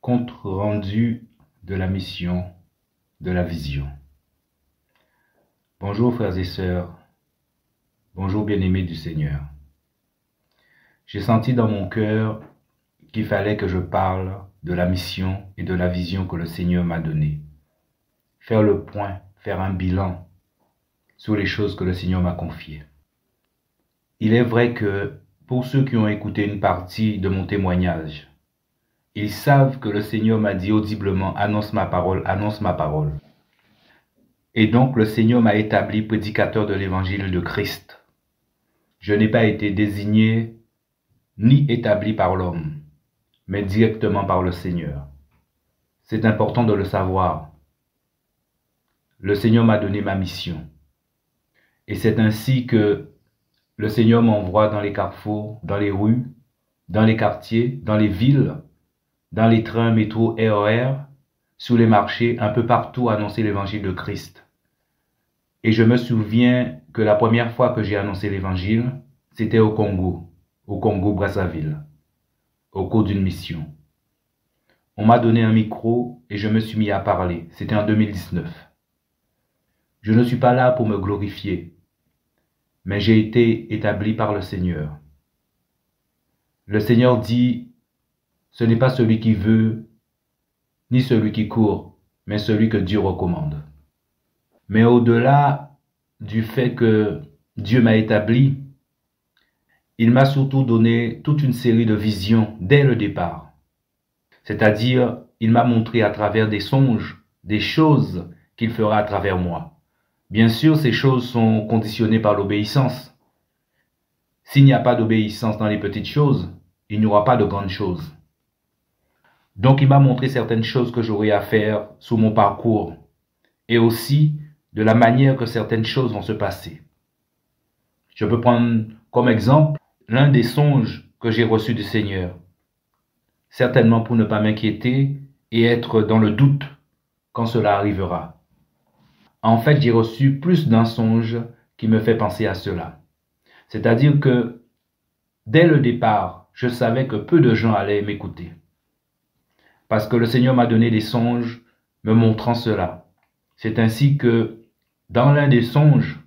Compte rendu de la mission de la vision. Bonjour frères et sœurs, bonjour bien-aimés du Seigneur. J'ai senti dans mon cœur qu'il fallait que je parle de la mission et de la vision que le Seigneur m'a donnée. Faire le point, faire un bilan sur les choses que le Seigneur m'a confiées. Il est vrai que pour ceux qui ont écouté une partie de mon témoignage, ils savent que le Seigneur m'a dit audiblement, annonce ma parole, annonce ma parole. Et donc le Seigneur m'a établi prédicateur de l'évangile de Christ. Je n'ai pas été désigné ni établi par l'homme, mais directement par le Seigneur. C'est important de le savoir. Le Seigneur m'a donné ma mission. Et c'est ainsi que le Seigneur m'envoie dans les carrefours, dans les rues, dans les quartiers, dans les villes, dans les trains, métro, RER, sur les marchés, un peu partout annoncer l'évangile de Christ. Et je me souviens que la première fois que j'ai annoncé l'évangile, c'était au Congo-Brazzaville, au cours d'une mission. On m'a donné un micro et je me suis mis à parler. C'était en 2019. Je ne suis pas là pour me glorifier, mais j'ai été établi par le Seigneur. Le Seigneur dit, ce n'est pas celui qui veut, ni celui qui court, mais celui que Dieu recommande. Mais au-delà du fait que Dieu m'a établi, il m'a surtout donné toute une série de visions dès le départ. C'est-à-dire, il m'a montré à travers des songes, des choses qu'il fera à travers moi. Bien sûr, ces choses sont conditionnées par l'obéissance. S'il n'y a pas d'obéissance dans les petites choses, il n'y aura pas de grandes choses. Donc, il m'a montré certaines choses que j'aurai à faire sur mon parcours et aussi de la manière que certaines choses vont se passer. Je peux prendre comme exemple l'un des songes que j'ai reçus du Seigneur, certainement pour ne pas m'inquiéter et être dans le doute quand cela arrivera. En fait, j'ai reçu plus d'un songe qui me fait penser à cela. C'est-à-dire que dès le départ, je savais que peu de gens allaient m'écouter. Parce que le Seigneur m'a donné des songes me montrant cela. C'est ainsi que dans l'un des songes,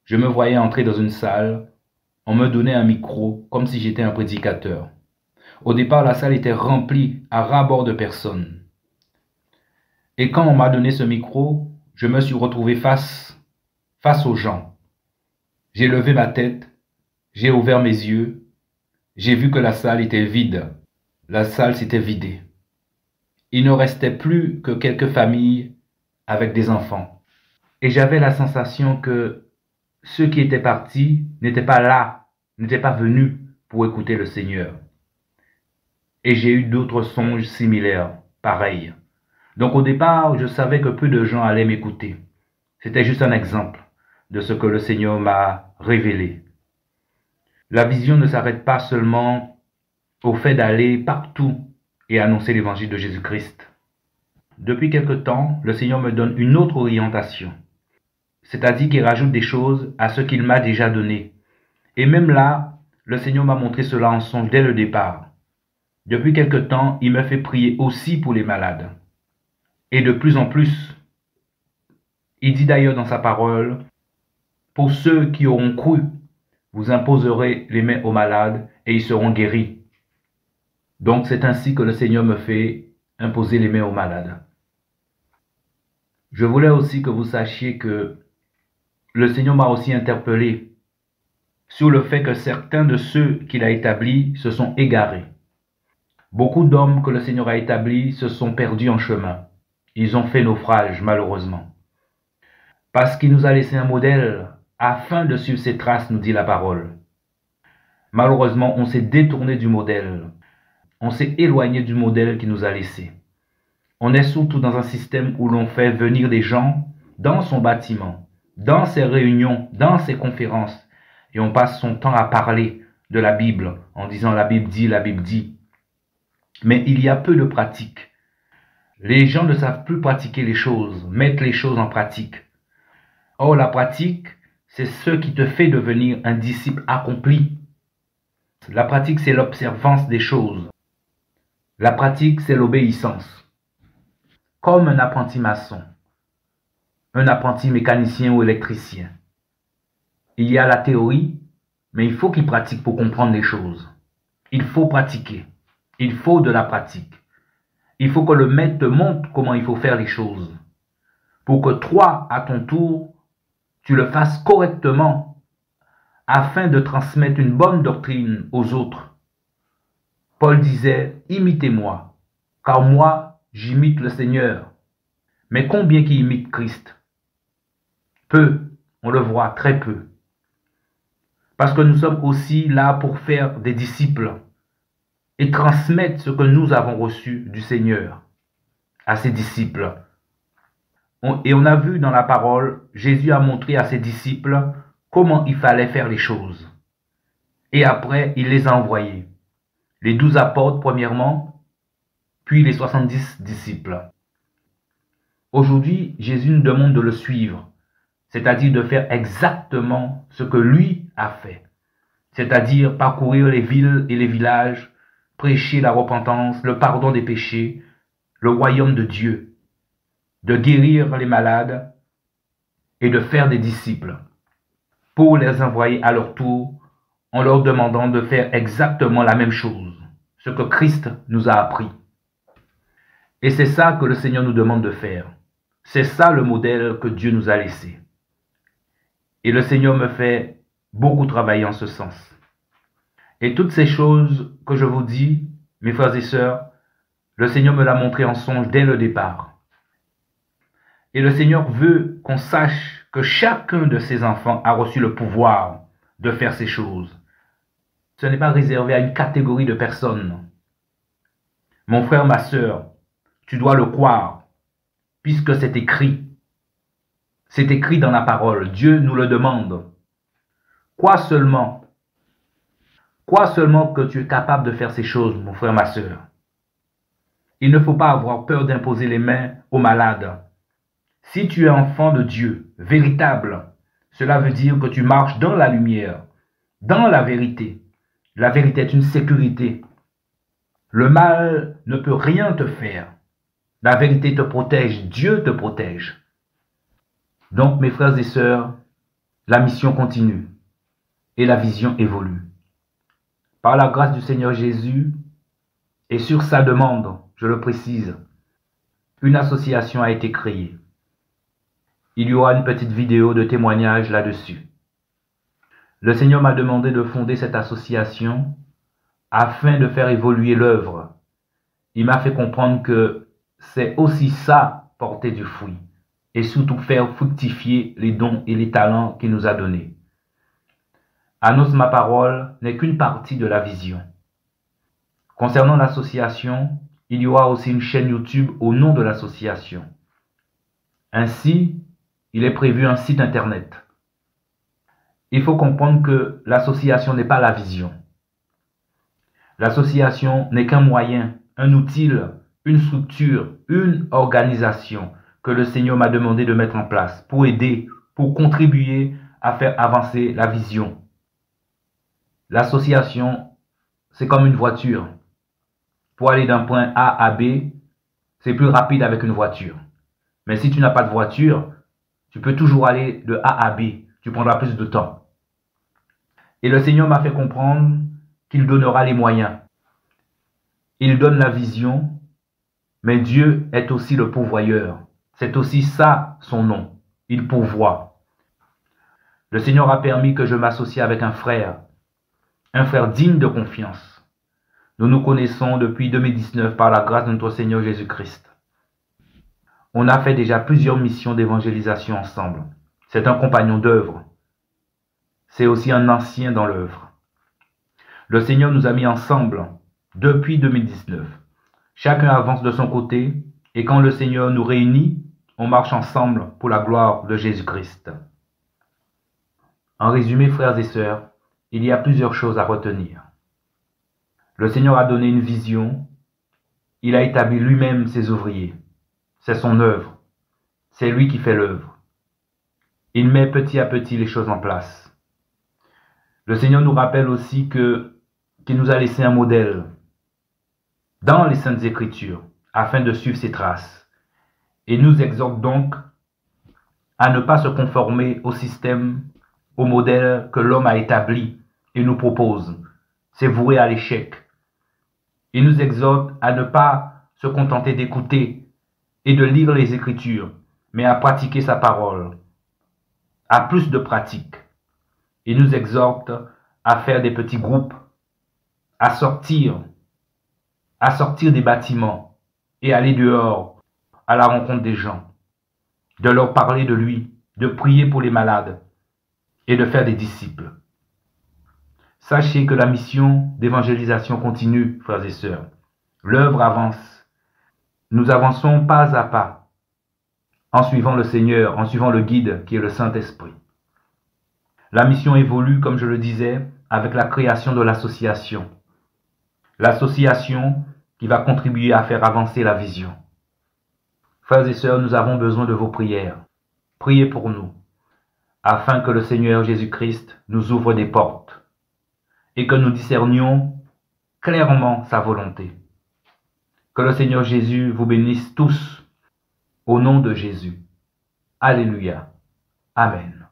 je me voyais entrer dans une salle, on me donnait un micro comme si j'étais un prédicateur. Au départ, la salle était remplie à ras-bord de personnes. Et quand on m'a donné ce micro, je me suis retrouvé face aux gens. J'ai levé ma tête, j'ai ouvert mes yeux, j'ai vu que la salle était vide. La salle s'était vidée. Il ne restait plus que quelques familles avec des enfants. Et j'avais la sensation que ceux qui étaient partis n'étaient pas là, n'étaient pas venus pour écouter le Seigneur. Et j'ai eu d'autres songes similaires, pareils. Donc au départ, je savais que peu de gens allaient m'écouter. C'était juste un exemple de ce que le Seigneur m'a révélé. La vision ne s'arrête pas seulement au fait d'aller partout et annoncer l'évangile de Jésus-Christ. Depuis quelque temps, le Seigneur me donne une autre orientation. C'est-à-dire qu'il rajoute des choses à ce qu'il m'a déjà donné. Et même là, le Seigneur m'a montré cela en songe dès le départ. Depuis quelque temps, il me fait prier aussi pour les malades. Et de plus en plus, il dit d'ailleurs dans sa parole, pour ceux qui auront cru, vous imposerez les mains aux malades et ils seront guéris. Donc c'est ainsi que le Seigneur me fait imposer les mains aux malades. Je voulais aussi que vous sachiez que le Seigneur m'a aussi interpellé sur le fait que certains de ceux qu'il a établis se sont égarés. Beaucoup d'hommes que le Seigneur a établis se sont perdus en chemin. Ils ont fait naufrage, malheureusement. Parce qu'il nous a laissé un modèle afin de suivre ses traces, nous dit la parole. Malheureusement, on s'est détourné du modèle. On s'est éloigné du modèle qu'il nous a laissé. On est surtout dans un système où l'on fait venir des gens dans son bâtiment, dans ses réunions, dans ses conférences, et on passe son temps à parler de la Bible en disant la Bible dit, la Bible dit. Mais il y a peu de pratique. Les gens ne savent plus pratiquer les choses, mettre les choses en pratique. Or, la pratique, c'est ce qui te fait devenir un disciple accompli. La pratique, c'est l'observance des choses. La pratique, c'est l'obéissance. Comme un apprenti maçon, un apprenti mécanicien ou électricien. Il y a la théorie, mais il faut qu'il pratique pour comprendre les choses. Il faut pratiquer. Il faut de la pratique. Il faut que le maître te montre comment il faut faire les choses. Pour que toi, à ton tour, tu le fasses correctement afin de transmettre une bonne doctrine aux autres. Paul disait, imitez-moi, car moi, j'imite le Seigneur. Mais combien qui imitent Christ? Peu, on le voit, très peu. Parce que nous sommes aussi là pour faire des disciples et transmettre ce que nous avons reçu du Seigneur à ses disciples. Et on a vu dans la parole, Jésus a montré à ses disciples comment il fallait faire les choses. Et après, il les a envoyés. Les 12 apôtres, premièrement, puis les 70 disciples. Aujourd'hui, Jésus nous demande de le suivre, c'est-à-dire de faire exactement ce que lui a fait, c'est-à-dire parcourir les villes et les villages, prêcher la repentance, le pardon des péchés, le royaume de Dieu, de guérir les malades et de faire des disciples, pour les envoyer à leur tour en leur demandant de faire exactement la même chose, ce que Christ nous a appris. Et c'est ça que le Seigneur nous demande de faire. C'est ça le modèle que Dieu nous a laissé. Et le Seigneur me fait beaucoup travailler en ce sens. Et toutes ces choses que je vous dis, mes frères et sœurs, le Seigneur me l'a montré en songe dès le départ. Et le Seigneur veut qu'on sache que chacun de ses enfants a reçu le pouvoir de faire ces choses. Ce n'est pas réservé à une catégorie de personnes. Mon frère, ma sœur, tu dois le croire, puisque c'est écrit. C'est écrit dans la parole. Dieu nous le demande. Crois seulement que tu es capable de faire ces choses, mon frère, ma sœur. Il ne faut pas avoir peur d'imposer les mains aux malades. Si tu es enfant de Dieu, véritable, cela veut dire que tu marches dans la lumière, dans la vérité. La vérité est une sécurité. Le mal ne peut rien te faire. La vérité te protège, Dieu te protège. Donc, mes frères et sœurs, la mission continue et la vision évolue. Par la grâce du Seigneur Jésus et sur sa demande, je le précise, une association a été créée. Il y aura une petite vidéo de témoignage là-dessus. Le Seigneur m'a demandé de fonder cette association afin de faire évoluer l'œuvre. Il m'a fait comprendre que c'est aussi ça, porter du fruit, et surtout faire fructifier les dons et les talents qu'il nous a donnés. Annonce ma parole n'est qu'une partie de la vision. Concernant l'association, il y aura aussi une chaîne YouTube au nom de l'association. Ainsi, il est prévu un site internet. Il faut comprendre que l'association n'est pas la vision. L'association n'est qu'un moyen, un outil, une structure, une organisation que le Seigneur m'a demandé de mettre en place pour aider, pour contribuer à faire avancer la vision. L'association, c'est comme une voiture. Pour aller d'un point A à B, c'est plus rapide avec une voiture. Mais si tu n'as pas de voiture, tu peux toujours aller de A à B. Tu prendras plus de temps. Et le Seigneur m'a fait comprendre qu'il donnera les moyens. Il donne la vision, mais Dieu est aussi le pourvoyeur. C'est aussi ça son nom. Il pourvoit. Le Seigneur a permis que je m'associe avec un frère digne de confiance. Nous nous connaissons depuis 2019 par la grâce de notre Seigneur Jésus-Christ. On a fait déjà plusieurs missions d'évangélisation ensemble. C'est un compagnon d'œuvre. C'est aussi un ancien dans l'œuvre. Le Seigneur nous a mis ensemble depuis 2019. Chacun avance de son côté et quand le Seigneur nous réunit, on marche ensemble pour la gloire de Jésus-Christ. En résumé, frères et sœurs, il y a plusieurs choses à retenir. Le Seigneur a donné une vision. Il a établi lui-même ses ouvriers. C'est son œuvre. C'est lui qui fait l'œuvre. Il met petit à petit les choses en place. Le Seigneur nous rappelle aussi qu'il nous a laissé un modèle. dans les Saintes Écritures, afin de suivre ses traces. Et nous exhorte donc à ne pas se conformer au système, au modèle que l'homme a établi et nous propose. C'est voué à l'échec. Il nous exhorte à ne pas se contenter d'écouter et de lire les Écritures, mais à pratiquer sa parole, à plus de pratique. Il nous exhorte à faire des petits groupes, à sortir des bâtiments et aller dehors à la rencontre des gens, de leur parler de lui, de prier pour les malades et de faire des disciples. Sachez que la mission d'évangélisation continue, frères et sœurs. L'œuvre avance. Nous avançons pas à pas en suivant le Seigneur, en suivant le guide qui est le Saint-Esprit. La mission évolue, comme je le disais, avec la création de l'association. L'association qui va contribuer à faire avancer la vision. Frères et sœurs, nous avons besoin de vos prières. Priez pour nous, afin que le Seigneur Jésus-Christ nous ouvre des portes et que nous discernions clairement sa volonté. Que le Seigneur Jésus vous bénisse tous, au nom de Jésus. Alléluia. Amen.